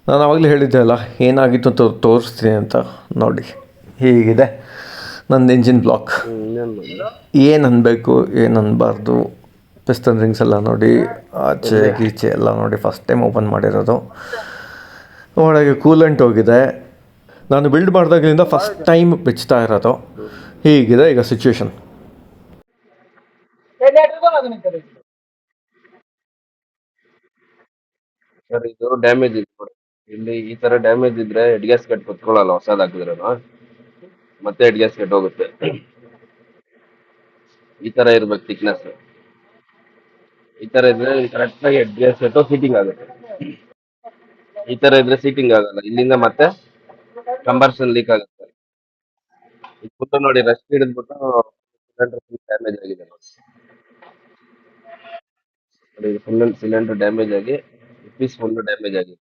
ನಾನು ಆವಾಗಲೇ ಹೇಳಿದ್ದೆ ಅಲ್ಲ ಏನಾಗಿತ್ತು ಅಂತ ತೋರಿಸ್ತೀನಿ ಅಂತ. ನೋಡಿ ಹೀಗಿದೆ ನಂದು ಇಂಜಿನ್ ಬ್ಲಾಕ್. ಇನ್ನೇನ್ ಮಾಡಿ ಏನು ಅನ್ಬೇಕು ಏನು ಅನ್ಬಾರ್ದು, ಪಿಸ್ತನ್ ರಿಂಗ್ಸ್ ಎಲ್ಲ ನೋಡಿ, ಆಚೆ ಎಲ್ಲಿ ಗೀಚೆ ಎಲ್ಲ ನೋಡಿ. ಫಸ್ಟ್ ಟೈಮ್ ಓಪನ್ ಮಾಡಿರೋದು. ಒಳಗೆ ಕೂಲೆಂಟ್ ಹೋಗಿದೆ. ನಾನು ಬಿಲ್ಡ್ ಮಾಡಿದಾಗಲಿಂದ ಫಸ್ಟ್ ಟೈಮ್ ಬಿಚ್ತಾ ಇರೋದು. ಹೀಗಿದೆ ಈಗ ಸಿಚುವೇಶನ್. ಸರ್ ಇದು ಡ್ಯಾಮೇಜ್ ಇದೆ ನೋಡಿ. ಇಲ್ಲಿ ಈ ತರ ಡ್ಯಾಮೇಜ್ ಇದ್ರೆ ಹೆಡ್ ಗ್ಯಾಸ್ಕೆಟ್ ಕುತ್ಕೊಳ್ಳಲ್ಲ, ಹೊಸದ್ ಹಾಕಿದ್ರೇನು ಮತ್ತೆ ಹೆಡ್ ಗ್ಯಾಸ್ಕೆಟ್ ಹೋಗುತ್ತೆ. ಈ ತರ ಇರ್ಬೇಕು ಥಿಕ್ನೆಸ್. ಈ ತರ ಇದ್ರೆ ಕರೆಕ್ಟ್ ಆಗಿ ಹೆಡ್ ಗ್ಯಾಸ್ಕೆಟ್ ಸೀಟಿಂಗ್ ಆಗುತ್ತೆ. ಈ ತರ ಇದ್ರೆ ಸೀಟಿಂಗ್ ಆಗಲ್ಲ, ಇಲ್ಲಿಂದ ಮತ್ತೆ ಕಂಬರ್ಷನ್ ಲೀಕ್ ಆಗುತ್ತೆ. ಈಗ ಫುಲ್ ನೋಡಿ ರಸ್ಟ್ ಹಿಡಿದ್ಬಿಟ್ಟು ಡ್ಯಾಮೇಜ್ ಆಗಿದೆ ನೋಡಿ. ಫುಲ್ ಸಿಲಿಂಡರ್ ಡ್ಯಾಮೇಜ್ ಆಗಿ ಪೀಸ್ ಫುಲ್ ಡ್ಯಾಮೇಜ್ ಆಗಿದೆ.